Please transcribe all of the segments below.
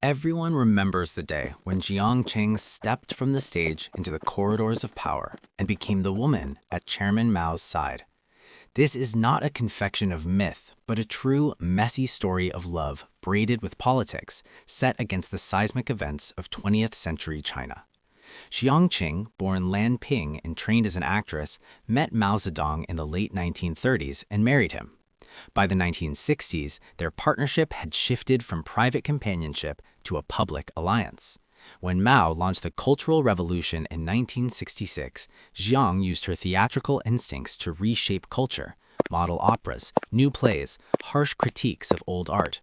Everyone remembers the day when Jiang Qing stepped from the stage into the corridors of power and became the woman at Chairman Mao's side. This is not a confection of myth, but a true, messy story of love braided with politics set against the seismic events of 20th-century China. Jiang Qing, born Lanping and trained as an actress, met Mao Zedong in the late 1930s and married him. By the 1960s, their partnership had shifted from private companionship to a public alliance. When Mao launched the Cultural Revolution in 1966, Jiang used her theatrical instincts to reshape culture, model operas, new plays, harsh critiques of old art.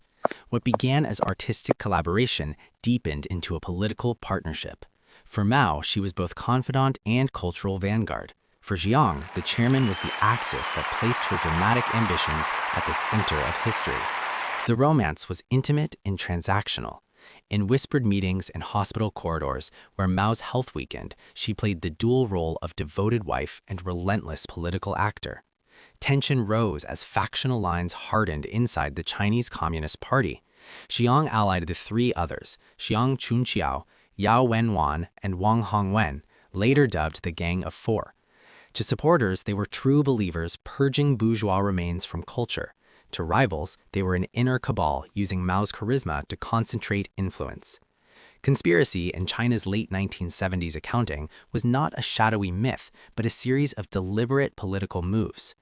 What began as artistic collaboration deepened into a political partnership. For Mao, she was both confidant and cultural vanguard. For Jiang, the chairman was the axis that placed her dramatic ambitions at the center of history. The romance was intimate and transactional. In whispered meetings and hospital corridors where Mao's health weakened, she played the dual role of devoted wife and relentless political actor. Tension rose as factional lines hardened inside the Chinese Communist Party. Jiang allied the three others, Jiang Chunqiao, Yao Wenwan, and Wang Hongwen, later dubbed the Gang of Four. To supporters, they were true believers purging bourgeois remains from culture. To rivals, they were an inner cabal using Mao's charisma to concentrate influence. Conspiracy in China's late 1970s accounting was not a shadowy myth, but a series of deliberate political moves.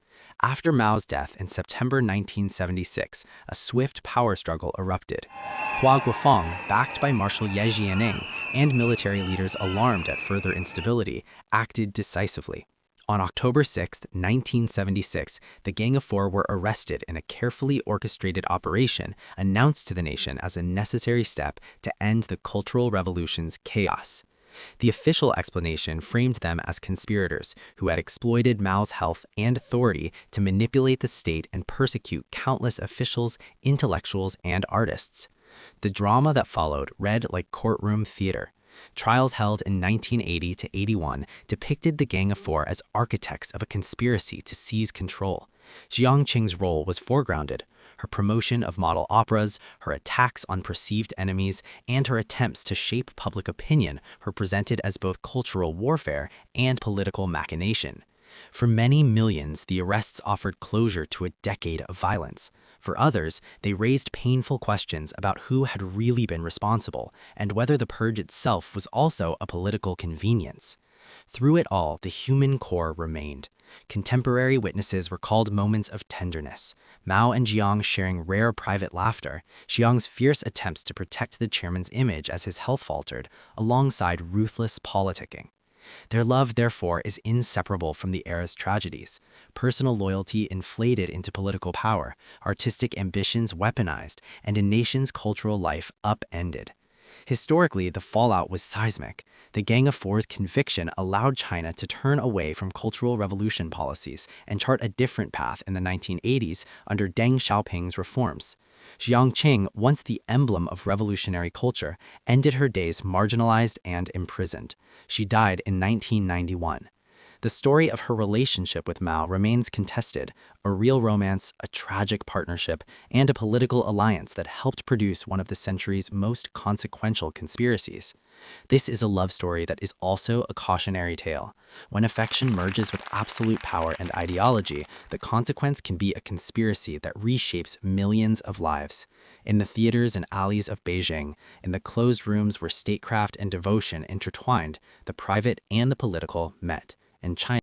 After Mao's death in September 1976, a swift power struggle erupted. Hua Guofeng, backed by Marshal Ye Jianning and military leaders alarmed at further instability, acted decisively. On October 6, 1976, the Gang of Four were arrested in a carefully orchestrated operation announced to the nation as a necessary step to end the Cultural Revolution's chaos. The official explanation framed them as conspirators who had exploited Mao's health and authority to manipulate the state and persecute countless officials, intellectuals, and artists. The drama that followed read like courtroom theater. Trials held in 1980 to 81 depicted the Gang of Four as architects of a conspiracy to seize control. Jiang Qing's role was foregrounded. Her promotion of model operas, her attacks on perceived enemies, and her attempts to shape public opinion were presented as both cultural warfare and political machination. For many millions, the arrests offered closure to a decade of violence. For others, they raised painful questions about who had really been responsible and whether the purge itself was also a political convenience. Through it all, the human core remained. Contemporary witnesses recalled moments of tenderness, Mao and Jiang sharing rare private laughter, Jiang's fierce attempts to protect the chairman's image as his health faltered, alongside ruthless politicking. Their love, therefore, is inseparable from the era's tragedies. Personal loyalty inflated into political power, artistic ambitions weaponized, and a nation's cultural life upended. Historically, the fallout was seismic. The Gang of Four's conviction allowed China to turn away from Cultural Revolution policies and chart a different path in the 1980s under Deng Xiaoping's reforms. Jiang Qing, once the emblem of revolutionary culture, ended her days marginalized and imprisoned. She died in 1991. The story of her relationship with Mao remains contested, a real romance, a tragic partnership, and a political alliance that helped produce one of the century's most consequential conspiracies. This is a love story that is also a cautionary tale. When affection merges with absolute power and ideology, the consequence can be a conspiracy that reshapes millions of lives. In the theaters and alleys of Beijing, in the closed rooms where statecraft and devotion intertwined, the private and the political met. And China